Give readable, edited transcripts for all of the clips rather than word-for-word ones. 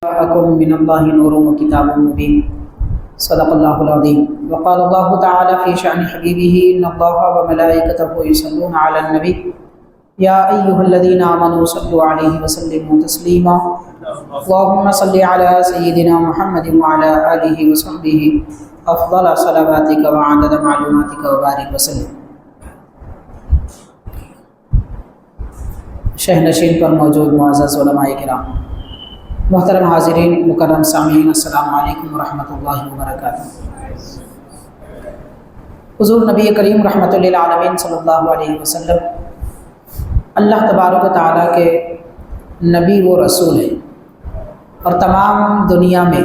جاءكم من الله نور وكتاب مبين صدق الله العظيم وقال الله تعالى في شأن حبيبه إن الله وملائكته يصلون على النبي يا أيها الذين آمنوا صلوا عليه وسلموا تسليما اللهم صل على سيدنا محمد وعلى آله وصحبه أفضل صلواتك وعدد معلوماتك وبارك وسلم۔ شہنشین پر موجود معزز علماء کرام، محترم حاضرین، مکرم سامعین، السلام علیکم ورحمۃ اللہ وبرکاتہ۔ حضور نبی کریم رحمۃ للعالمین صلی اللہ علیہ وسلم اللہ تبارک و تعالیٰ کے نبی و رسول ہیں، اور تمام دنیا میں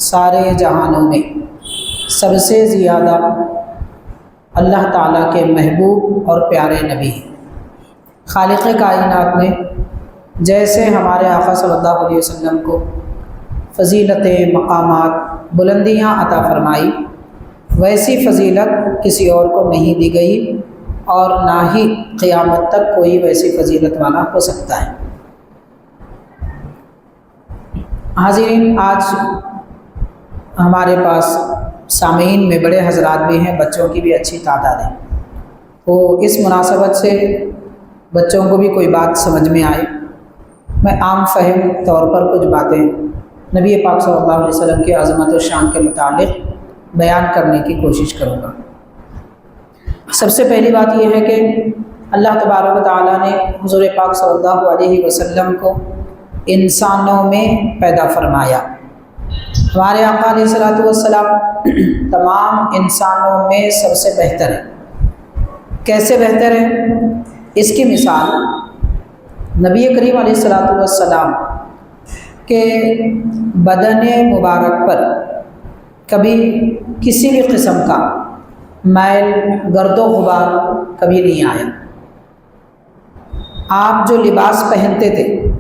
سارے جہانوں میں سب سے زیادہ اللہ تعالیٰ کے محبوب اور پیارے نبی ہیں۔ خالق کائنات نے جیسے ہمارے آقا صلی اللہ علیہ وسلم کو فضیلتیں، مقامات، بلندیاں عطا فرمائی، ویسی فضیلت کسی اور کو نہیں دی گئی، اور نہ ہی قیامت تک کوئی ویسی فضیلت والا ہو سکتا ہے۔ حاضرین، آج ہمارے پاس سامعین میں بڑے حضرات بھی ہیں، بچوں کی بھی اچھی تعداد ہے، تو اس مناسبت سے بچوں کو بھی کوئی بات سمجھ میں آئے، میں عام فہم طور پر کچھ باتیں نبی پاک صلی اللہ علیہ وسلم کی عظمت و شان کے متعلق بیان کرنے کی کوشش کروں گا۔ سب سے پہلی بات یہ ہے کہ اللہ تبارک و تعالیٰ نے حضور پاک صلی اللہ علیہ وسلم کو انسانوں میں پیدا فرمایا۔ ہمارے آقا علیہ الصلوۃ والسلام تمام انسانوں میں سب سے بہتر ہے۔ کیسے بہتر ہے؟ اس کی مثال نبی کریم علیہ الصلوۃ والسلام کے بدن مبارک پر کبھی کسی بھی قسم کا میل، گرد و غبار کبھی نہیں آیا۔ آپ جو لباس پہنتے تھے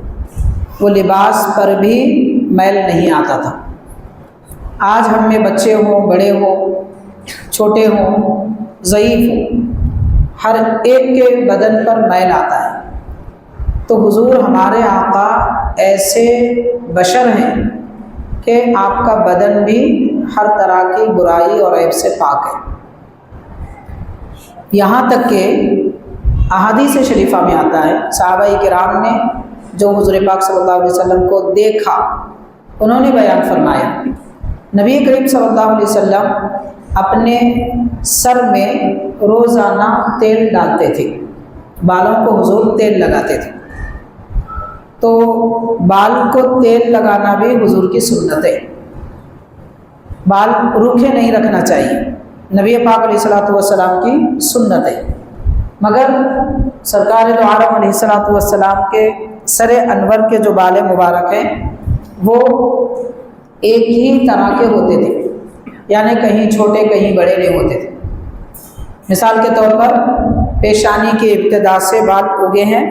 وہ لباس پر بھی میل نہیں آتا تھا۔ آج ہم میں بچے ہوں، بڑے ہوں، چھوٹے ہوں، ضعیف ہوں، ہر ایک کے بدن پر میل آتا ہے، تو حضور ہمارے آقا ایسے بشر ہیں کہ آپ کا بدن بھی ہر طرح کی برائی اور عیب سے پاک ہے۔ یہاں تک کہ احادیث شریفہ میں آتا ہے، صحابہ کرام نے جو حضور پاک صلی اللہ علیہ وسلم کو دیکھا، انہوں نے بیان فرمایا، نبی کریم صلی اللہ علیہ وسلم اپنے سر میں روزانہ تیل ڈالتے تھے، بالوں کو حضور تیل لگاتے تھے، تو بال کو تیل لگانا بھی حضور کی سنت ہے۔ بال روکھے نہیں رکھنا چاہیے، نبی پاک علیہ الصلوۃ والسلام کی سنت ہے، مگر سرکار دو عالم علیہ الصلوۃ والسلام کے سر انور کے جو بال مبارک ہیں وہ ایک ہی طرح کے ہوتے تھے، یعنی کہیں چھوٹے کہیں بڑے نہیں ہوتے تھے۔ مثال کے طور پر پیشانی کی ابتدا سے بال اگے ہیں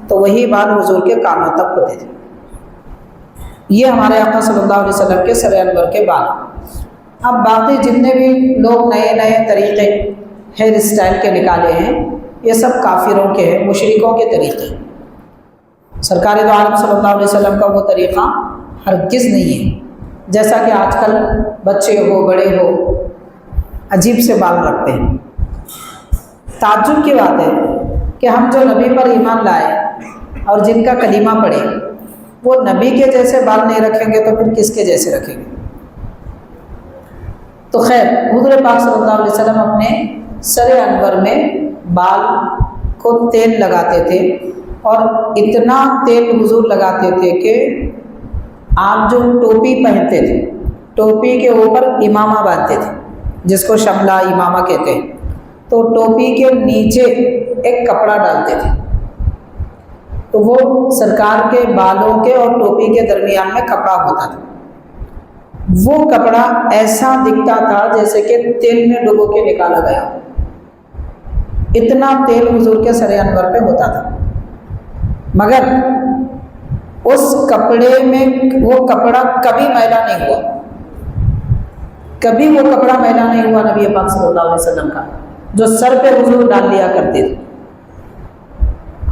تو وہی بال حضور کے کانوں تک ہوتے تھے۔ یہ ہمارے آقا صلی اللہ علیہ وسلم کے سر انور کے بال۔ اب باقی جتنے بھی لوگ نئے نئے طریقے ہیئر اسٹائل کے نکالے ہیں، یہ سب کافروں کے ہیں، مشرکوں کے طریقے۔ سرکار دو عالم صلی اللہ علیہ وسلم کا وہ طریقہ ہرگز نہیں ہے، جیسا کہ آج کل بچے ہو، بڑے ہو، عجیب سے بال رکھتے ہیں۔ تعجب کی بات ہے کہ ہم جو نبی پر ایمان لائے اور جن کا کلمہ پڑھے، وہ نبی کے جیسے بال نہیں رکھیں گے تو پھر کس کے جیسے رکھیں گے؟ تو خیر، حضور پاک صلی اللہ علیہ وسلم اپنے سر انور میں بال کو تیل لگاتے تھے، اور اتنا تیل حضور لگاتے تھے کہ آپ جو ٹوپی پہنتے تھے، ٹوپی کے اوپر امامہ باندھتے تھے، جس کو شملہ امامہ کہتے ہیں، تو ٹوپی کے نیچے ایک کپڑا ڈالتے تھے، تو وہ سرکار کے بالوں کے اور ٹوپی کے درمیان میں کپڑا ہوتا تھا۔ وہ کپڑا ایسا دکھتا تھا جیسے کہ تیل میں ڈبو کے نکالا گیا، اتنا تیل حضور کے سر انور پہ ہوتا تھا، مگر اس کپڑے میں وہ کپڑا کبھی میلا نہیں ہوا، کبھی وہ کپڑا میلا نہیں ہوا نبی پاک صلی اللہ علیہ وسلم کا، جو سر پہ حضور ڈال لیا کرتے تھے۔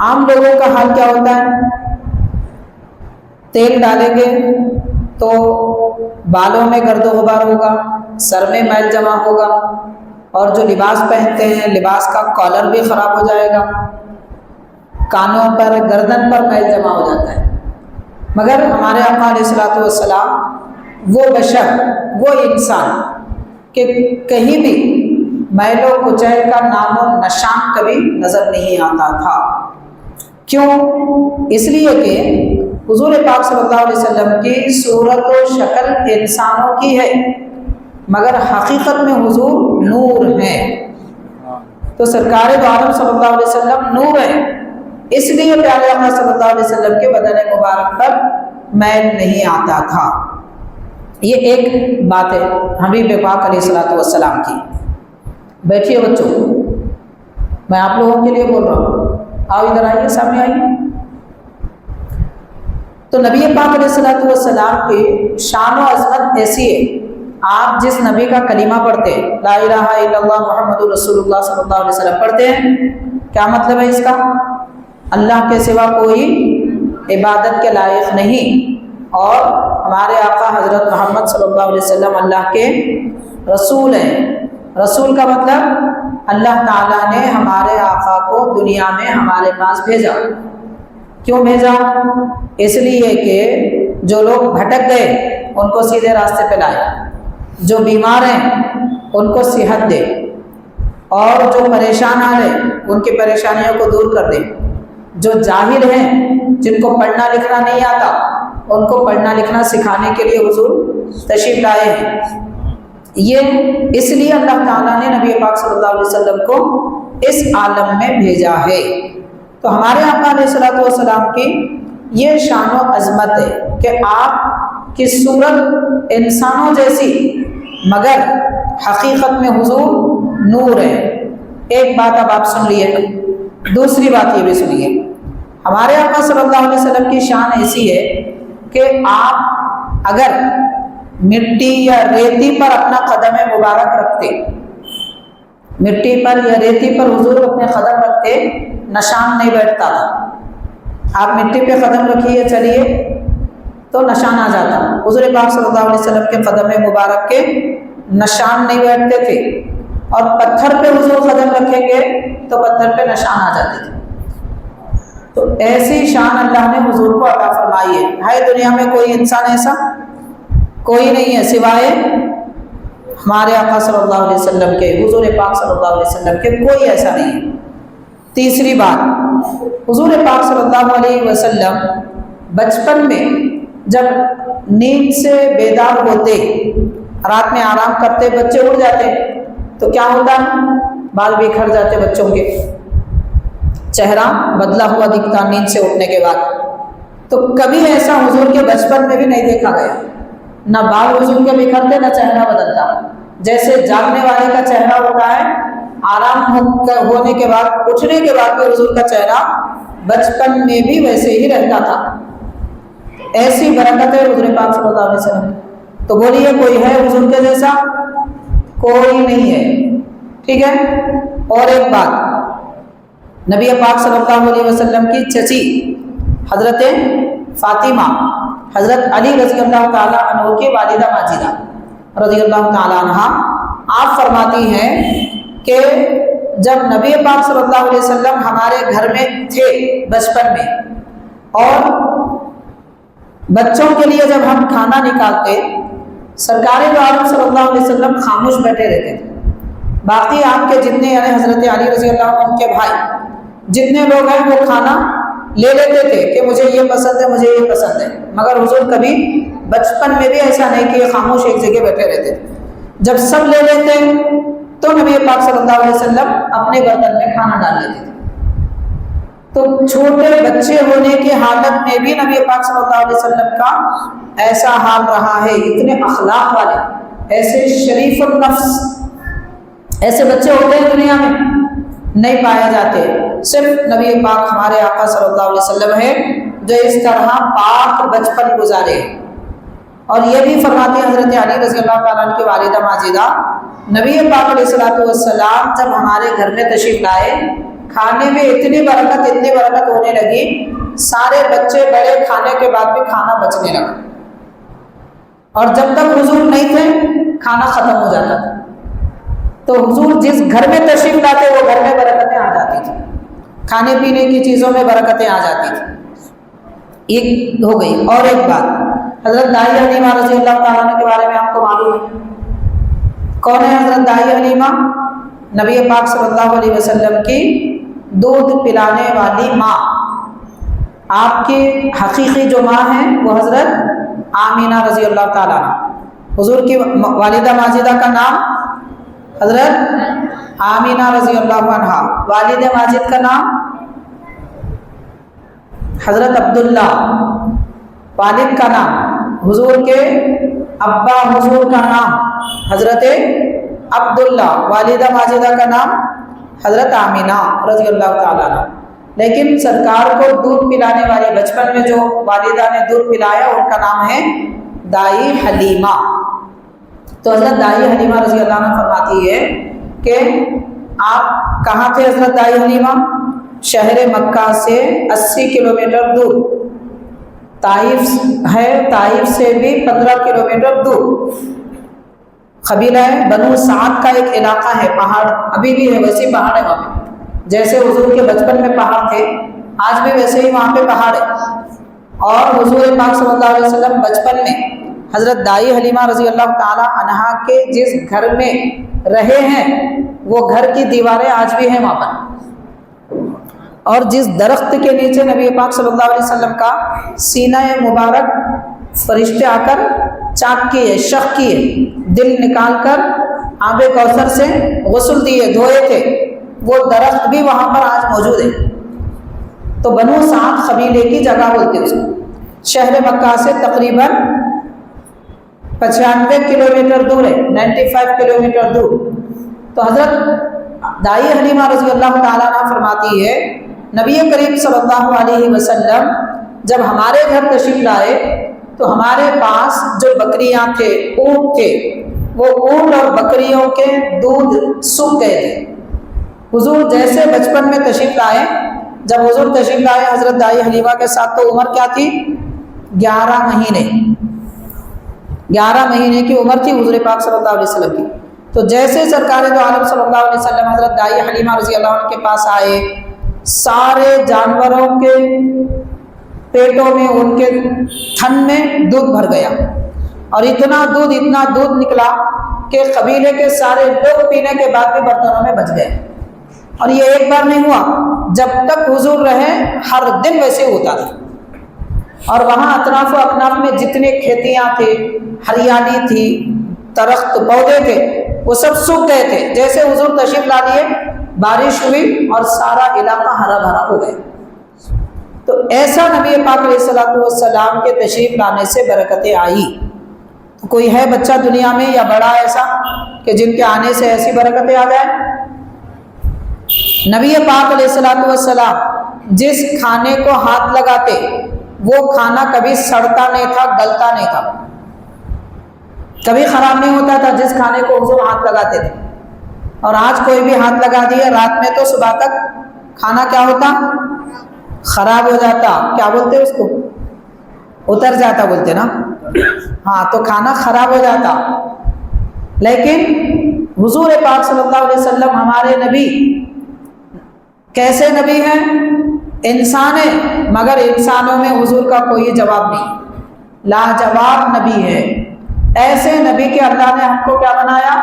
عام لوگوں کا حال کیا ہوتا ہے؟ تیل ڈالیں گے تو بالوں میں گرد و غبار ہوگا، سر میں میل جمع ہوگا، اور جو لباس پہنتے ہیں لباس کا کالر بھی خراب ہو جائے گا، کانوں پر گردن پر میل جمع ہو جاتا ہے۔ مگر ہمارے آقا علیہ الصلوۃ والسلام وہ بشر، وہ انسان کہ کہیں بھی میل و کچیل کا نام و نشان کبھی نظر نہیں آتا تھا۔ کیوں؟ اس لیے کہ حضور پاک صلی اللہ علیہ وسلم کی صورت و شکل انسانوں کی ہے، مگر حقیقت میں حضور نور ہیں۔ تو سرکار دو عالم صلی اللہ علیہ وسلم نور ہیں، اس لیے پیارے آقا صلی اللہ علیہ وسلم کے بدن مبارک پر میل نہیں آتا تھا۔ یہ ایک بات ہے حبیب پاک علیہ الصلوۃ والسلام کی۔ بیٹھیے بچوں، میں آپ لوگوں کے لیے بول رہا ہوں، آؤ ادھر آئیے، سامنے آئیے۔ تو نبی پاک علیہ الصلوۃ والسلام کی شان و عظمت ایسی ہے، آپ جس نبی کا کلمہ پڑھتے ہیں، لا الہ الا اللہ محمد رسول اللہ صلی اللہ علیہ وسلم پڑھتے ہیں، کیا مطلب ہے اس کا؟ اللہ کے سوا کوئی عبادت کے لائق نہیں، اور ہمارے آقا حضرت محمد صلی اللہ علیہ وسلم اللہ کے رسول ہیں۔ رسول کا مطلب اللہ تعالیٰ نے ہمارے آقا کو دنیا میں ہمارے پاس بھیجا۔ کیوں بھیجا؟ اس لیے کہ جو لوگ بھٹک گئے ان کو سیدھے راستے پہ لائے، جو بیمار ہیں ان کو صحت دے، اور جو پریشان آ رہے ان کی پریشانیوں کو دور کر دے، جو جاہل ہیں جن کو پڑھنا لکھنا نہیں آتا ان کو پڑھنا لکھنا سکھانے کے لیے حضور تشریف لائے ہیں۔ یہ اس لیے اللہ تعالیٰ نے نبی پاک صلی اللہ علیہ وسلم کو اس عالم میں بھیجا ہے۔ تو ہمارے آقا علیہ الصلوۃ والسلام کی یہ شان و عظمت ہے کہ آپ کی صورت انسانوں جیسی، مگر حقیقت میں حضور نور ہے۔ ایک بات اب آپ سن لیے، دوسری بات یہ بھی سنیے، ہمارے آقا صلی اللہ علیہ وسلم کی شان ایسی ہے کہ آپ اگر مٹی یا ریتی پر اپنا قدم مبارک رکھتے، مٹی پر یا ریتی پر حضور اپنے قدم رکھتے، نشان نہیں بیٹھتا تھا۔ آپ مٹی پہ قدم رکھیے چلیے تو نشان آ جاتا، حضور پاک صلی اللہ علیہ وسلم کے قدم مبارک کے نشان نہیں بیٹھتے تھے، اور پتھر پہ حضور قدم رکھیں گے تو پتھر پہ نشان آ جاتے تھے۔ تو ایسی شان اللہ نے حضور کو عطا فرمائی ہے دنیا میں کوئی انسان ایسا کوئی نہیں ہے سوائے ہمارے آقا صلی اللہ علیہ وسلم کے، حضور پاک صلی اللہ علیہ وسلم کے، کوئی ایسا نہیں ہے۔ تیسری بات، حضور پاک صلی اللہ علیہ وسلم بچپن میں جب نیند سے بیدار ہوتے، رات میں آرام کرتے، بچے اڑ جاتے تو کیا ہوتا؟ بال بکھر جاتے بچوں کے، چہرہ بدلا ہوا دکھتا نیند سے اٹھنے کے بعد۔ تو کبھی ایسا حضور کے بچپن میں بھی نہیں دیکھا گیا، نہ بال حضور کے بکھرتے نہ چہرہ بدلتا۔ جیسے جاگنے والے کا چہرہ ہوتا ہے، آرام ہونے کے بعد، اٹھنے کے بعد بھی حضور کا چہرہ بچپن میں بھی ویسے ہی رہتا تھا۔ ایسی برکت ہے حضور پاک صلی اللہ علیہ وسلم۔ تو بولیے کوئی ہے حضور کے جیسا؟ کوئی نہیں ہے، ٹھیک ہے۔ اور ایک بات، نبی پاک صلی اللہ علیہ وسلم کی چچی حضرت فاطمہ، حضرت علی رضی اللہ تعالیٰ عنہ کی والدہ ماجدہ رضی اللہ تعالیٰ عنہ، آپ فرماتی ہیں کہ جب نبی پاک صلی اللہ علیہ وسلم ہمارے گھر میں تھے بچپن میں، اور بچوں کے لیے جب ہم کھانا نکالتے، سرکار دو عالم صلی اللہ علیہ وسلم خاموش بیٹھے رہتے تھے۔ باقی آپ کے جتنے یعنی حضرت علی رضی اللہ عنہ کے بھائی جتنے لوگ ہیں وہ کھانا لے لیتے تھے کہ مجھے یہ پسند ہے، مجھے یہ پسند ہے، مگر حضور کبھی بچپن میں بھی ایسا نہیں کہ خاموش ایک جگہ بیٹھے رہتے تھے۔ جب سب لے لیتے تو نبی پاک صلی اللہ علیہ وسلم اپنے برتن میں کھانا ڈال لیتے تھے۔ تو چھوٹے بچے ہونے کی حالت میں بھی نبی پاک صلی اللہ علیہ وسلم کا ایسا حال رہا ہے، اتنے اخلاق والے، ایسے شریف النفس، ایسے بچے ہوتے ہیں دنیا میں نہیں پائے جاتے، صرف نبی پاک ہمارے آقا صلی اللہ علیہ وسلم ہے جو اس طرح پاک بچپن گزارے۔ اور یہ بھی فرماتے ہیں حضرت علی رضی اللہ تعالیٰ عنہ کی والدہ ماجدہ، نبی پاک علیہ الصلوۃ والسلام جب ہمارے گھر میں تشریف لائے، کھانے میں اتنی برکت ہونے لگی، سارے بچے بڑے کھانے کے بعد بھی کھانا بچنے لگا۔ اور جب تک حضور نہیں تھے کھانا ختم ہو جاتا تھا، تو حضور جس گھر میں تشریف لاتے وہ گھر میں برکتیں آ جاتی تھی، کھانے پینے کی چیزوں میں برکتیں آ جاتی تھی۔ ایک ہو گئی۔ اور ایک بات، حضرت دائی حلیمہ رضی اللہ تعالیٰ عنہ کے بارے میں آپ کو معلوم ہے کون ہے حضرت دائی حلیمہ؟ نبی پاک صلی اللہ علیہ وسلم کی دودھ پلانے والی ماں۔ آپ کی حقیقی جو ماں ہیں وہ حضرت آمینہ رضی اللہ تعالیٰ عنہ۔ حضور کی والدہ ماجدہ کا نام حضرت آمینہ رضی اللہ عنہ، والد ماجد کا نام حضرت عبداللہ، والد کا نام، حضور کے ابا حضور کا نام حضرت عبداللہ، والدہ ماجدہ کا نام حضرت آمینہ رضی اللہ تعالیٰ عنہ۔ لیکن سرکار کو دودھ پلانے والی بچپن میں جو والدہ نے دودھ پلایا ان کا نام ہے دائی حلیمہ۔ تو حضرت دائی حلیمہ رضی اللہ عنہ فرماتی ہے کہ آپ کہاں تھے حضرت دائی حلیمہ؟ شہر مکہ سے 80 کلومیٹر دور، طائف ہے، طائف سے بھی 15 کلومیٹر دور قبیلہ ہے بنو سعد کا ایک علاقہ ہے، پہاڑ ابھی بھی ہے، ویسے پہاڑ ہے وہاں پہ، جیسے حضور کے بچپن میں پہاڑ تھے آج بھی ویسے ہی وہاں پہ پہاڑ ہے۔ اور حضور پاک صلی اللہ علیہ وسلم بچپن میں حضرت دائی حلیمہ رضی اللہ تعالی عنہا کے جس گھر میں رہے ہیں وہ گھر کی دیواریں آج بھی ہیں وہاں پر، اور جس درخت کے نیچے نبی پاک صلی اللہ علیہ وسلم کا سینہ مبارک فرشتے آ کر چاک کیے، شق کیے، دل نکال کر آب کوثر سے غسل دیے، دھوئے تھے، وہ درخت بھی وہاں پر آج موجود ہے۔ تو بنو سعد قبیلے کی جگہ بولتے ہیں اس کو، شہر مکہ سے تقریباً 95 کلومیٹر دور ہے، 95 کلومیٹر دور۔ تو حضرت دائی حلیمہ رضی اللہ تعالیٰ عنہ فرماتی ہے نبی کریم صلی اللہ علیہ وسلم جب ہمارے گھر تشریف لائے تو ہمارے پاس جو بکریاں تھے، اونٹ تھے، وہ اونٹ اور بکریوں کے دودھ سوکھ گئے تھے۔ حضور جیسے بچپن میں تشریف لائے، جب حضور تشریف لائے حضرت دائی حلیمہ کے ساتھ، تو عمر کیا تھی؟ 11 مہینے، 11 مہینے کی عمر تھی حضور پاک صلی اللہ علیہ وسلم کی۔ تو جیسے سرکار دو عالم صلی اللہ علیہ وسلم حضرت دائی حلیمہ رضی اللہ عنہ کے پاس آئے، سارے جانوروں کے پیٹوں میں، ان کے تھن میں دودھ بھر گیا، اور اتنا دودھ نکلا کہ قبیلے کے سارے لوگ پینے کے بعد بھی برتنوں میں بچ گئے۔ اور یہ ایک بار نہیں ہوا، جب تک حضور رہے ہر دن ویسے ہوتا تھا۔ اور وہاں اطراف و اکناف میں جتنے کھیتیاں تھے، ہریالی تھی، درخت پودے تھے، وہ سب سوکھ گئے تھے۔ جیسے حضور تشریف لا لیے بارش ہوئی اور سارا علاقہ ہرا بھرا ہو گیا۔ تو ایسا نبی پاک علیہ الصلوۃ والسلام کے تشریف لانے سے برکتیں آئی۔ تو کوئی ہے بچہ دنیا میں یا بڑا ایسا کہ جن کے آنے سے ایسی برکتیں آ جائیں؟ نبی پاک علیہ الصلوۃ والسلام جس کھانے کو ہاتھ لگاتے وہ کھانا کبھی سڑتا نہیں تھا، گلتا نہیں تھا، کبھی خراب نہیں ہوتا تھا جس کھانے کو حضور ہاتھ لگاتے تھے۔ اور آج کوئی بھی ہاتھ لگا دیا رات میں تو صبح تک کھانا کیا ہوتا؟ خراب ہو جاتا۔ کیا بولتے اس کو؟ اتر جاتا بولتے نا، ہاں، تو کھانا خراب ہو جاتا۔ لیکن حضور پاک صلی اللہ علیہ وسلم ہمارے نبی کیسے نبی ہیں؟ انسان ہے، مگر انسانوں میں حضور کا کوئی جواب نہیں، لاجواب نبی ہے۔ ایسے نبی کے اللہ نے ہم کو کیا بنایا؟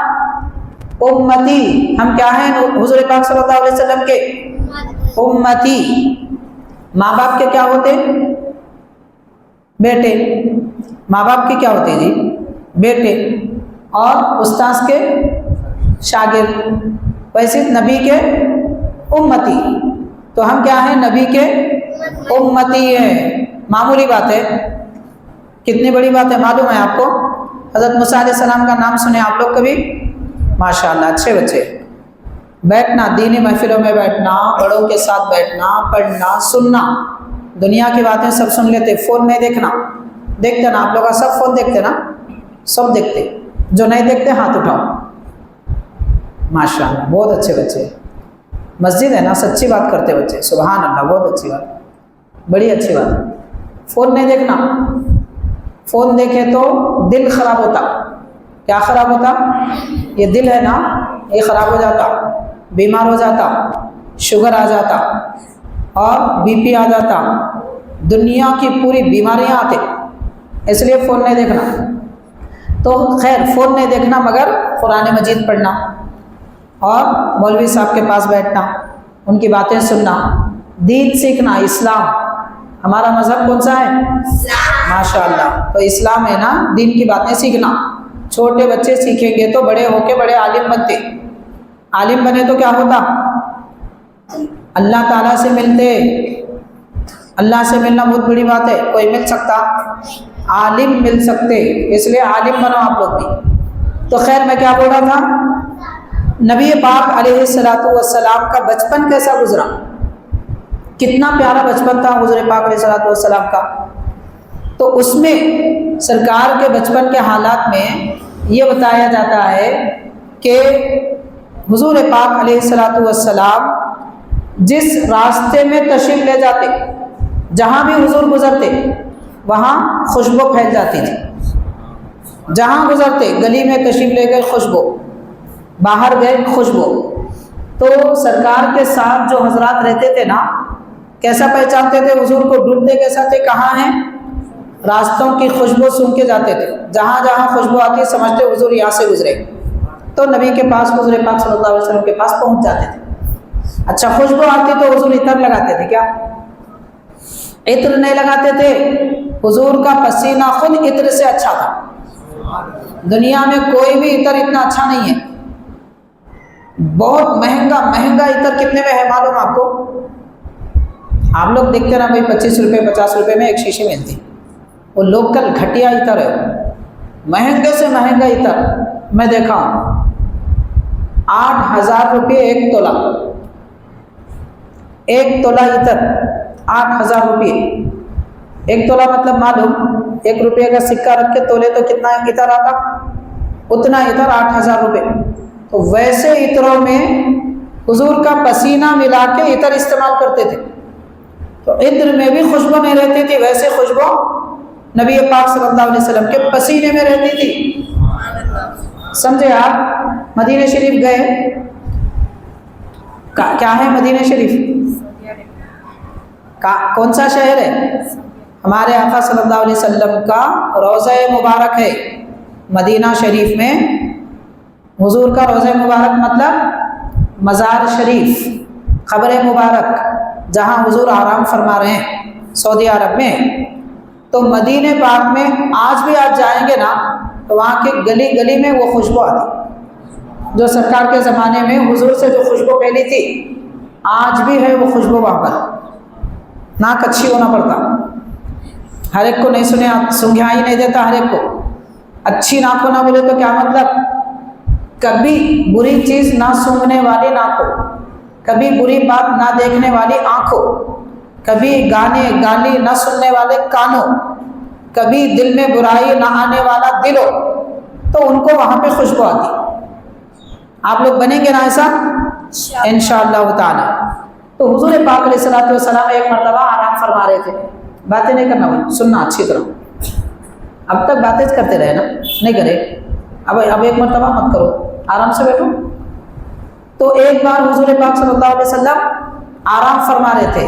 امتی۔ ہم کیا ہیں حضور پاک صلی اللہ علیہ وسلم کے؟ امتی۔ ماں باپ کے کیا ہوتے؟ بیٹے۔ ماں باپ کے کیا ہوتے جی؟ بیٹے۔ اور استاذ کے شاگرد، ویسے نبی کے امتی۔ تو ہم کیا ہیں؟ نبی کے امتی ہیں۔ معمولی بات ہے، کتنی بڑی بات ہے معلوم ہے آپ کو؟ حضرت موسیٰ علیہ السلام کا نام سنے آپ لوگ کبھی؟ ماشاءاللہ، اچھے بچے۔ بیٹھنا، دینی محفلوں میں بیٹھنا، بڑوں کے ساتھ بیٹھنا، پڑھنا، سننا، دنیا کی باتیں سب سن لیتے، فون نہیں دیکھنا۔ دیکھتے نا آپ لوگ؟ سب فون دیکھتے نا؟ سب دیکھتے، جو نہیں دیکھتے ہاتھ اٹھاؤ۔ ماشاءاللہ، بہت اچھے بچے۔ مسجد ہے نا، سچی بات کرتے بچے، سبحان اللہ، بہت اچھی بات، بڑی اچھی بات۔ فون نہیں دیکھنا، فون دیکھے تو دل خراب ہوتا. کیا خراب ہوتا؟ یہ دل ہے نا، یہ خراب ہو جاتا، بیمار ہو جاتا، شوگر آ جاتا اور بی پی آ جاتا، دنیا کی پوری بیماریاں آتے. اس لیے فون نہیں دیکھنا. تو خیر فون نہیں دیکھنا مگر قرآن مجید پڑھنا اور مولوی صاحب کے پاس بیٹھنا، ان کی باتیں سننا، دین سیکھنا. اسلام ہمارا مذہب کون سا ہے؟ ماشاء اللہ. تو اسلام ہے نا، دین کی باتیں سیکھنا. چھوٹے بچے سیکھیں گے تو بڑے ہو کے بڑے عالم بنتے. عالم بنے تو کیا ہوتا؟ اللہ تعالیٰ سے ملتے. اللہ سے ملنا بہت بڑی بات ہے. کوئی مل سکتا؟ عالم مل سکتے. اس لیے عالم بنو آپ لوگ بھی. تو خیر میں کیا بول رہا تھا، نبی پاک علیہ السلام کا بچپن کیسا گزرا؟ کتنا پیارا بچپن تھا حضور پاک علیہ السلام کا. تو اس میں سرکار کے بچپن کے حالات میں یہ بتایا جاتا ہے کہ حضور پاک علیہ السلام جس راستے میں تشریف لے جاتے، جہاں بھی حضور گزرتے وہاں خوشبو پھیل جاتی تھی. جہاں گزرتے، گلی میں تشریف لے گئے خوشبو، باہر گئے خوشبو. تو سرکار کے ساتھ جو حضرات رہتے تھے نا، کیسا پہچانتے تھے حضور کو؟ ڈھونڈتے کیسا تھے؟ کہاں ہیں؟ راستوں کی خوشبو سن کے جاتے تھے. جہاں جہاں خوشبو آتی سمجھتے حضور یہاں سے گزرے. تو نبی کے پاس، حضور پاک صلی اللہ علیہ وسلم کے پاس پہنچ جاتے تھے. اچھا خوشبو آتی تو حضور عطر لگاتے تھے کیا؟ عطر نہیں لگاتے تھے. حضور کا پسینہ خود عطر سے اچھا تھا. دنیا میں کوئی بھی عطر اتنا اچھا نہیں ہے. بہت مہنگا مہنگا عطر کتنے میں ہے معلوم آپ کو؟ آپ لوگ دیکھتے نا بھائی 25 روپے 50 روپے میں ایک شیشی ملتی. وہ لوکل گھٹیا عطر ہے. مہنگے سے مہنگا عطر میں دیکھا ہوں 8,000 روپے ایک تولہ. ایک تولہ عطر 8,000 روپے. ایک تولہ مطلب معلوم، 1 روپے کا سکہ رکھ کے تولے تو کتنا عطر آتا؟ اتنا عطر 8,000 روپے. تو ویسے عطروں میں حضور کا پسینہ ملا کے عطر استعمال کرتے تھے. تو عطر میں بھی خوشبو نہیں رہتی تھی، ویسے خوشبو نبی پاک صلی اللہ علیہ وسلم کے پسینے میں رہتی تھی. سمجھے آپ؟ مدینہ شریف گئے، کیا ہے مدینہ شریف؟ کون سا شہر ہے؟ ہمارے آقا صلی اللہ علیہ وسلم کا روضہ مبارک ہے. مدینہ شریف میں حضور کا روضہ مبارک مطلب مزار شریف، قبر مبارک، جہاں حضور آرام فرما رہے ہیں سعودی عرب میں. تو مدینہ پاک میں آج بھی آپ جائیں گے نا تو وہاں کے گلی گلی میں وہ خوشبو آتی جو سرکار کے زمانے میں حضور سے جو خوشبو پھیلی تھی، آج بھی ہے وہ خوشبو وہاں پر. ناک اچھی ہونا پڑتا. ہر ایک کو نہیں سنگھائی نہیں دیتا ہر ایک کو. اچھی ناک ہونا بولے تو کیا مطلب؟ کبھی بری چیز نہ سونگھنے والی ناک ہو، کبھی بری بات نہ دیکھنے والی آنکھ ہو، کبھی گانے گالی نہ سننے والے کان ہو، کبھی دل میں برائی نہ آنے والا دل ہو، تو ان کو وہاں پہ خوشبو آتی. آپ لوگ بنیں گے نا ایسا انشاءاللہ تعالی. تو حضور پاک علیہ السلام ایک مرتبہ آرام فرما رہے تھے. باتیں نہیں کرنا بھائی، سننا اچھی طرح. اب تک باتیں کرتے رہے نا، نہیں کرے. اب ایک مرتبہ مت کرو، آرام سے بیٹھو. تو ایک بار حضور پاک صلی اللہ علیہ وسلم آرام فرما رہے تھے.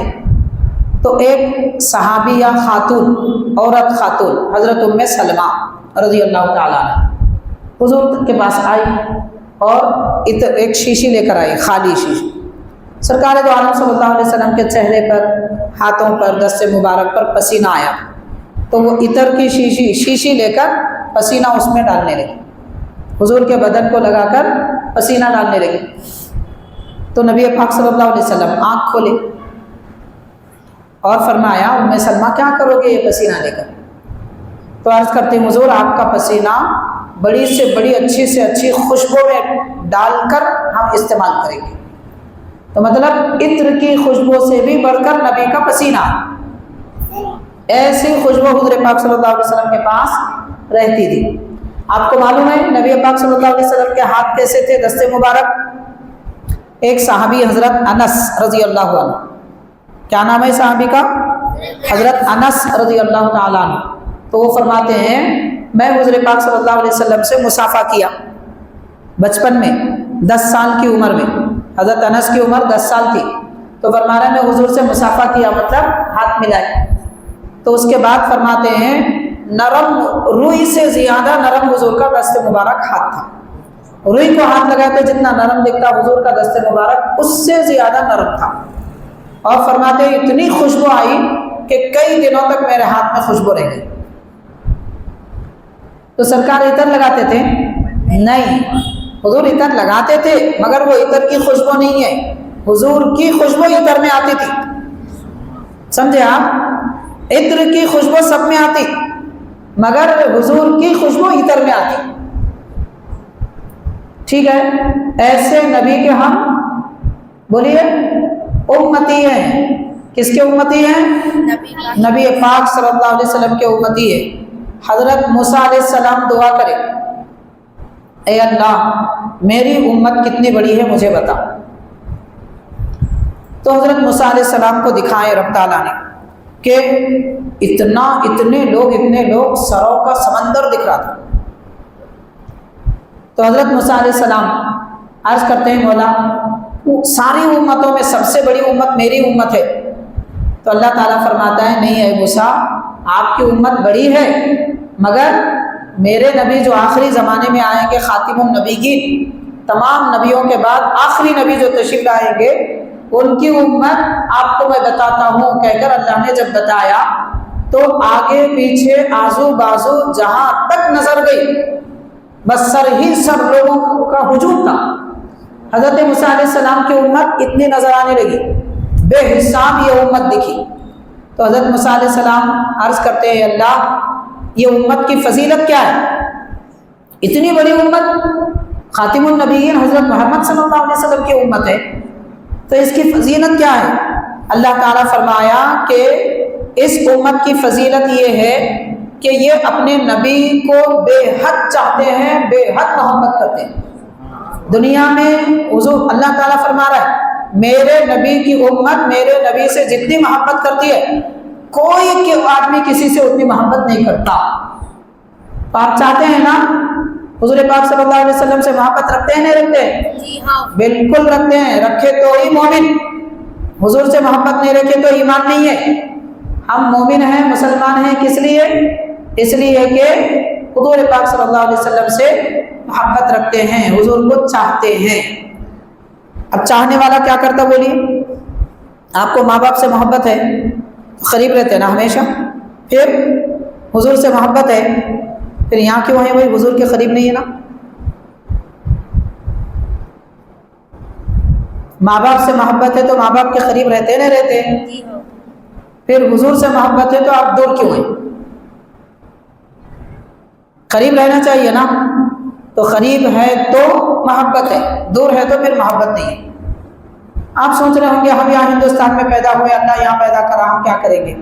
تو ایک صحابیہ خاتون، عورت خاتون، حضرت ام سلمہ رضی اللہ تعالیٰ عنہ حضور کے پاس آئی اور ایک شیشی لے کر آئی، خالی شیشی. سرکار دو عالم صلی اللہ علیہ وسلم کے چہرے پر، ہاتھوں پر، دست مبارک پر پسینہ آیا. تو وہ عطر کی شیشی لے کر پسینہ اس میں ڈالنے لگے. حضور کے بدن کو لگا کر پسینہ ڈالنے لگے. تو نبی پاک صلی اللہ علیہ وسلم آنکھ کھولے اور فرمایا ام سلمہ کیا کرو گے یہ پسینہ لے کر؟ تو عرض کرتے ہیں حضور آپ کا پسینہ بڑی سے بڑی اچھی سے اچھی خوشبو میں ڈال کر ہم استعمال کریں گے. تو مطلب عطر کی خوشبو سے بھی بڑھ کر نبی کا پسینہ، ایسی خوشبو حضور پاک صلی اللہ علیہ وسلم کے پاس رہتی تھی. آپ کو معلوم ہے نبی پاک صلی اللہ علیہ وسلم کے ہاتھ کیسے تھے، دست مبارک؟ ایک صحابی حضرت انس رضی اللہ عنہ، کیا نام ہے صحابی کا؟ حضرت انس رضی اللہ تعالیٰ عنہ. تو وہ فرماتے ہیں میں حضور پاک صلی اللہ علیہ وسلم سے مصافحہ کیا بچپن میں 10 سال کی عمر میں. حضرت انس کی عمر 10 سال تھی. تو فرما رہے ہیں میں حضور سے مصافحہ کیا مطلب ہاتھ ملائے. تو اس کے بعد فرماتے ہیں نرم روئی سے زیادہ نرم حضور کا دست مبارک ہاتھ تھا. روئی کو ہاتھ لگائے تو جتنا نرم دکھتا حضور کا دست مبارک اس سے زیادہ نرم تھا. اور فرماتے ہیں اتنی خوشبو آئی کہ کئی دنوں تک میرے ہاتھ میں خوشبو رہ گئی. تو سرکار عطر لگاتے تھے؟ نہیں. حضور عطر لگاتے تھے مگر وہ عطر کی خوشبو نہیں ہے. حضور کی خوشبو عطر میں آتی تھی. سمجھے آپ؟ عطر کی خوشبو سب میں آتی مگر حضور کی خوشبو عطر میں آتی. ٹھیک ہے. ایسے نبی کے ہم بولیے امتی ہیں. کس کے امتی ہیں؟ نبی پاک صلی اللہ علیہ وسلم کے امتی ہے. حضرت موسیٰ علیہ السلام دعا کرے اے اللہ میری امت کتنی بڑی ہے مجھے بتا. تو حضرت موسیٰ علیہ السلام کو دکھائے رب تعالیٰ نے کہ اتنے لوگ سروں کا سمندر دکھ رہا تھا. تو حضرت موسیٰ علیہ السلام عرض کرتے ہیں مولا ساری امتوں میں سب سے بڑی امت میری امت ہے. تو اللہ تعالیٰ فرماتا ہے نہیں اے موسیٰ آپ کی امت بڑی ہے مگر میرے نبی جو آخری زمانے میں آئیں گے خاتم النبیین تمام نبیوں کے بعد آخری نبی جو تشریف لائیں گے ان کی امت آپ کو میں بتاتا ہوں کہہ کر اللہ نے جب بتایا تو آگے پیچھے آزو بازو جہاں تک نظر گئی بس سر ہی سر لوگوں کا ہجوم تھا. حضرت موسیٰ علیہ السلام کی امت اتنی نظر آنے لگی بے حساب یہ امت دکھی. تو حضرت موسیٰ علیہ السلام عرض کرتے ہیں اللہ یہ امت کی فضیلت کیا ہے؟ اتنی بڑی امت خاتم النبیین حضرت محمد صلی اللہ علیہ وسلم کی امت ہے تو اس کی فضیلت کیا ہے؟ اللہ تعالیٰ فرمایا کہ اس امت کی فضیلت یہ ہے کہ یہ اپنے نبی کو بے حد چاہتے ہیں بے حد محبت کرتے ہیں. دنیا میں حضور اللہ تعالیٰ فرما رہا ہے میرے نبی کی امت میرے نبی سے جتنی محبت کرتی ہے کوئی آدمی کسی سے اتنی محبت نہیں کرتا. آپ چاہتے ہیں نا حضور پاک صلی اللہ علیہ وسلم سے محبت رکھتے ہیں نہیں رکھتے؟ جی ہاں بالکل رکھتے ہیں. رکھے تو ہی مومن. حضور سے محبت نہیں رکھے تو ایمان نہیں ہے. ہم مومن ہیں مسلمان ہیں کس لیے؟ اس لیے کہ حضور پاک صلی اللہ علیہ وسلم سے محبت رکھتے ہیں حضور کو چاہتے ہیں. اب چاہنے والا کیا کرتا بولیے؟ آپ کو ماں باپ سے محبت ہے قریب رہتے ہیں نا ہمیشہ. پھر حضور سے محبت ہے پھر یہاں کیوں ہے وہی حضور کے قریب نہیں ہے نا. ماں باپ سے محبت ہے تو ماں باپ کے قریب رہتے نہیں رہتے. پھر حضور سے محبت ہے تو آپ دور کیوں ہیں؟ قریب رہنا چاہیے نا. تو قریب ہے تو محبت ہے دور ہے تو پھر محبت نہیں ہے. آپ سوچ رہے ہوں گے ہم یہاں ہندوستان میں پیدا ہوئے اللہ یہاں پیدا کرا ہم کیا کریں گے؟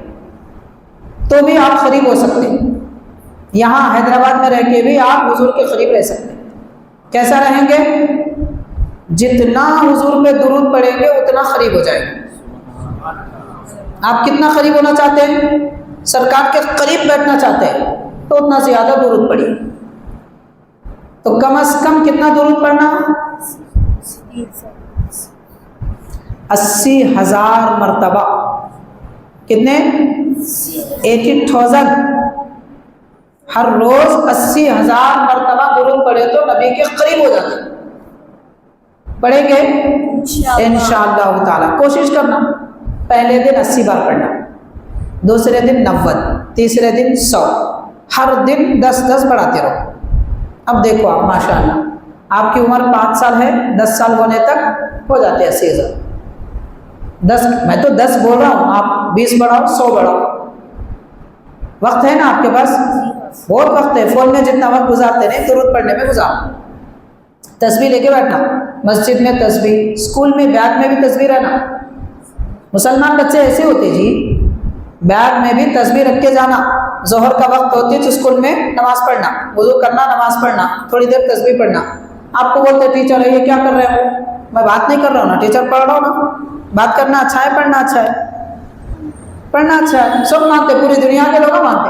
تو بھی آپ قریب ہو سکتے ہیں. یہاں حیدرآباد میں رہ کے بھی آپ حضور کے قریب رہ سکتے ہیں. کیسا رہیں گے؟ جتنا حضور پہ درود پڑیں گے اتنا قریب ہو جائیں گے. آپ کتنا قریب ہونا چاہتے ہیں؟ سرکار کے قریب بیٹھنا چاہتے ہیں تو اتنا زیادہ درود پڑھیے. تو کم از کم کتنا درود پڑھنا؟ 80,000 مرتبہ. کتنے؟ 80,000. ہر روز 80,000 مرتبہ درود پڑھے تو نبی کے قریب ہو جاتے. پڑھیں گے انشاءاللہ تعالی. کوشش کرنا پہلے دن 80 بار پڑھنا, دوسرے دن 90, تیسرے دن 100, ہر دن 10 بڑھاتے رہو. اب دیکھو آپ ماشاءاللہ آپ کی عمر 5 سال ہے 10 سال ہونے تک ہو جاتے 80,000. 10 میں تو 10 بول رہا ہوں آپ 20 بڑھاؤ 100 بڑھاؤ. وقت ہے نا آپ کے پاس؟ بہت وقت ہے. فون میں جتنا وقت گزارتے نہیں درود پڑھنے میں گزارو. تسبیح لے کے بیٹھنا, مسجد میں تسبیح, اسکول میں بیگ میں بھی تسبیح رہنا. مسلمان بچے ایسے ہوتے جی بیگ میں بھی تسبیح رکھ کے جانا. ظہر کا وقت ہوتی ہے تو اسکول میں نماز پڑھنا, وضو کرنا, نماز پڑھنا, تھوڑی دیر تسبیح پڑھنا. آپ کو بولتے ٹیچر ہے یہ کیا کر رہے ہو؟ میں بات نہیں کر رہا ہوں نا, ٹیچر پڑھ رہا ہوں نا. بات کرنا اچھا ہے, پڑھنا اچھا ہے, پڑھنا اچھا ہے. سب مانتے, پوری دنیا کے لوگ مانتے.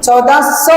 1400।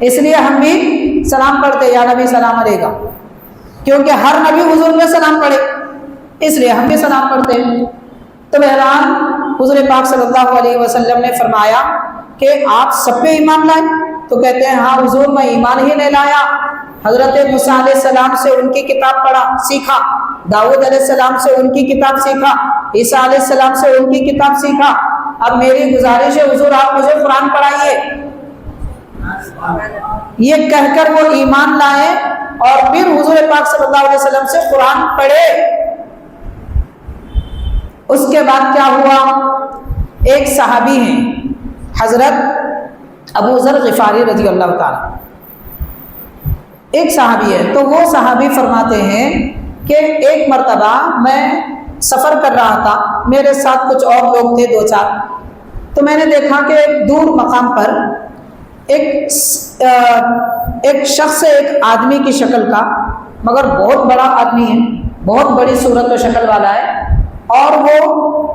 اس لیے ہم بھی سلام پڑھتے یا نبی سلام علیکم، کیونکہ ہر نبی حضور پہ سلام پڑھے، اس لیے ہم بھی سلام پڑھتے ہیں۔ تو بہرحال حضور پاک صلی اللہ علیہ وسلم نے فرمایا کہ آپ سب پہ ایمان لائے؟ تو کہتے ہیں ہاں حضور میں ایمان ہی نہیں لایا، حضرت موسیٰ علیہ السلام سے ان کی کتاب پڑھا سیکھا، داؤد علیہ السلام سے ان کی کتاب سیکھا، عیسیٰ علیہ السلام سے ان کی کتاب سیکھا، اب میری گزارش ہے حضور آپ مجھے قرآن پڑھائیے۔ یہ کہہ کر وہ ایمان لائے اور پھر حضور پاک صلی اللہ علیہ وسلم سے قرآن پڑھے۔ اس کے بعد کیا ہوا، ایک صحابی ہیں حضرت ابو ذر غفاری رضی اللہ تعالیٰ، ایک صحابی ہے، تو وہ صحابی فرماتے ہیں کہ ایک مرتبہ میں سفر کر رہا تھا، میرے ساتھ کچھ اور لوگ تھے دو چار، تو میں نے دیکھا کہ دور مقام پر ایک شخص ہے، ایک آدمی کی شکل کا، مگر بہت بڑا آدمی ہے، بہت بڑی صورت و شکل والا ہے، اور وہ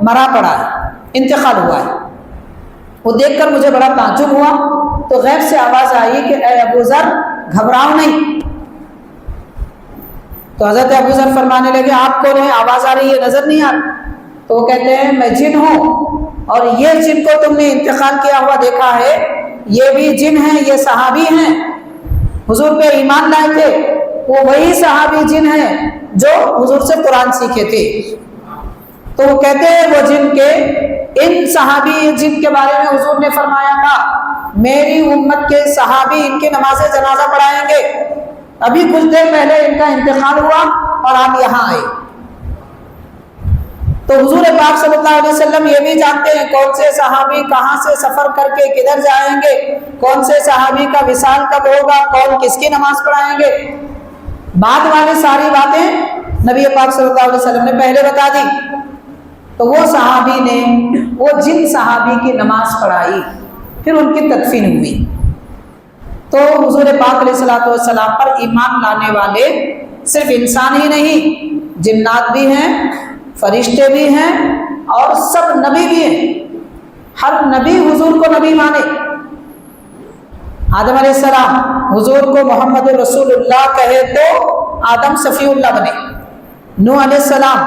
مرا پڑا ہے، انتقال ہوا ہے۔ وہ دیکھ کر مجھے بڑا تعجب ہوا، تو غیب سے آواز آئی کہ اے ابو ذر گھبراؤ نہیں۔ تو حضرت ابو ذر فرمانے لگے آپ کون ہیں، آواز آ رہی ہے نظر نہیں آ رہی؟ تو وہ کہتے ہیں میں جن ہوں، اور یہ جن کو تم نے انتقال کیا ہوا دیکھا ہے یہ بھی جن ہیں، یہ صحابی ہیں، حضور پہ ایمان لائے تھے، وہ وہی صحابی جن ہیں جو حضور سے قرآن سیکھے تھے۔ تو وہ کہتے ہیں وہ جن کے، ان صحابی جن کے بارے میں حضور نے فرمایا تھا میری امت کے صحابی ان کی نماز جنازہ پڑھائیں گے، ابھی کچھ دیر پہلے ان کا انتقال ہوا اور آپ یہاں آئے۔ تو حضور پاک صلی اللہ علیہ وسلم یہ بھی جانتے ہیں کون سے صحابی کہاں سے سفر کر کے کدھر جائیں گے، کون سے صحابی کا وصال کب ہوگا، کون کس کی نماز پڑھائیں گے، بعد والی ساری باتیں نبی پاک صلی اللہ علیہ وسلم نے پہلے بتا دی۔ تو وہ صحابی نے وہ جن صحابی کی نماز پڑھائی، پھر ان کی تدفین ہوئی۔ تو حضور پاک علیہ الصلوۃ والسلام پر ایمان لانے والے صرف انسان ہی نہیں، جنات بھی ہیں، فرشتے بھی ہیں، اور سب نبی بھی ہیں۔ ہر نبی حضور کو نبی مانے۔ آدم علیہ السلام حضور کو محمد رسول اللہ کہے تو آدم صفی اللہ بنے، نوح علیہ السلام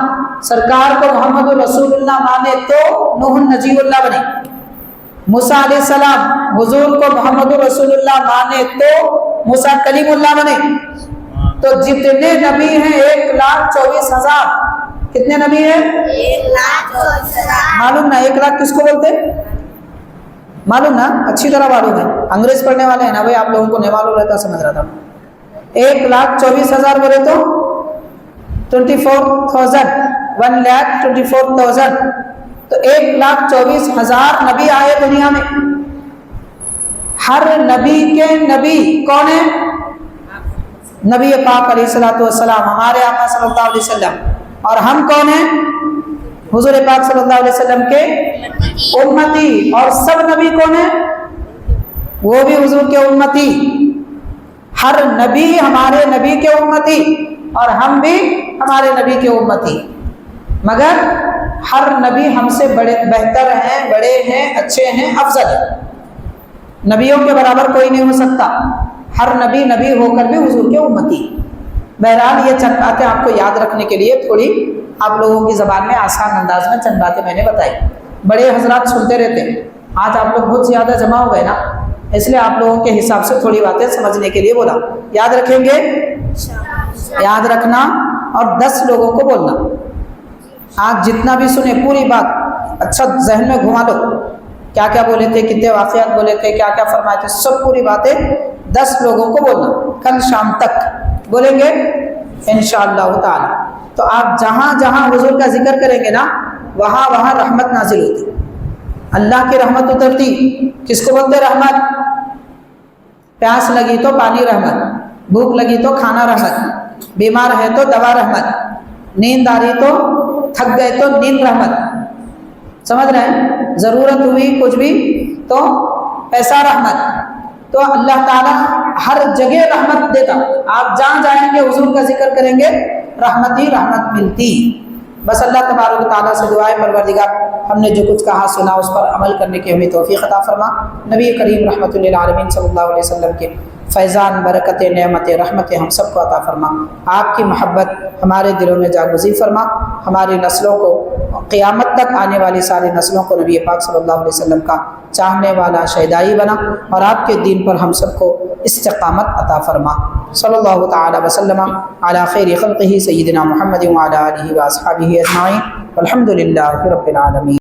سرکار کو محمد رسول اللہ مانے تو نوح نجی اللہ بنے، موسیٰ علیہ السلام حضور کو محمد رسول اللہ مانے تو موسیٰ کلیم اللہ بنے۔ تو جتنے نبی ہیں 1,24,000، کتنے نبی ہیں؟ 1,24,000۔ معلوم نا 1 لاکھ کس کو بولتے؟ معلوم نا، اچھی طرح معلوم ہے، انگریز پڑھنے والے ہیں نا بھائی، آپ لوگوں کو نہیں معلوم رہتا سمجھ رہا تھا۔ 1,24,000 بولے تو 24,000، 1,24,000، تو 1,24,000 نبی آئے دنیا میں۔ ہر نبی کے نبی کون ہے؟ نبی پاک علیہ الصلوۃ والسلام، ہمارے آقا صلی اللہ علیہ وسلم۔ اور ہم کون ہیں؟ حضور پاک صلی اللہ علیہ وسلم کے امتی۔ اور سب نبی کون ہیں؟ وہ بھی حضور کے امتی۔ ہر نبی ہمارے نبی کے امتی، اور ہم بھی ہمارے نبی کے امتی، مگر ہر نبی ہم سے بہتر ہیں، بڑے ہیں، اچھے ہیں، افضل ہیں۔ نبیوں کے برابر کوئی نہیں ہو سکتا، ہر نبی نبی ہو کر بھی حضور کے امتی۔ بہرحال یہ چند باتیں آپ کو یاد رکھنے کے لیے تھوڑی آپ لوگوں کی زبان میں آسان انداز میں چند باتیں میں نے بتائی۔ بڑے حضرات سنتے رہتے ہیں، آج آپ لوگ بہت زیادہ جمع ہو گئے نا، اس لیے آپ لوگوں کے حساب سے تھوڑی باتیں سمجھنے کے لیے بولا۔ یاد رکھیں گے؟ یاد رکھنا اور 10 لوگوں کو بولنا۔ آج جتنا بھی سنے پوری بات اچھا ذہن میں گھما لو، کیا کیا بولے تھے، کتنے واقعات بولے تھے، کیا کیا فرمائے تھے، سب پوری باتیں 10 لوگوں کو بولنا، کل شام تک بولیں گے انشاءاللہ تعالی۔ تو آپ جہاں جہاں حضور کا ذکر کریں گے نا، وہاں وہاں رحمت نازل ہوتی، اللہ کی رحمت اترتی۔ کس کو بولتے رحمت؟ پیاس لگی تو پانی رحمت، بھوک لگی تو کھانا رحمت، بیمار ہے تو دوا رحمت، نیند آ رہی تو تھک گئے تو نیند رحمت، سمجھ رہے ہیں؟ ضرورت ہوئی کچھ بھی تو پیسہ رحمت۔ تو اللہ تعالیٰ ہر جگہ رحمت دیتا، آپ جہاں جائیں گے حضور کا ذکر کریں گے رحمت ہی رحمت ملتی۔ بس اللہ تبارک و تعالیٰ سے دعائیں پروردگار ہم نے جو کچھ کہا سنا اس پر عمل کرنے کی ہمیں توفیق عطا فرما. نبی کریم رحمۃ للعالمین صلی اللہ علیہ وسلم کے فیضان برکت نعمت رحمت ہم سب کو عطا فرما. آپ کی محبت ہمارے دلوں میں جاگزی فرما. ہماری نسلوں کو قیامت تک آنے والی ساری نسلوں کو نبی پاک صلی اللہ علیہ وسلم کا چاہنے والا شیدائی بنا اور آپ کے دین پر ہم سب کو استقامت عطا فرما. صلی اللہ تعالی وسلم علی خیر خلقہ سیدنا محمد وعلی آلہ واصحابہ اجمعین والحمد للہ رب العالمین.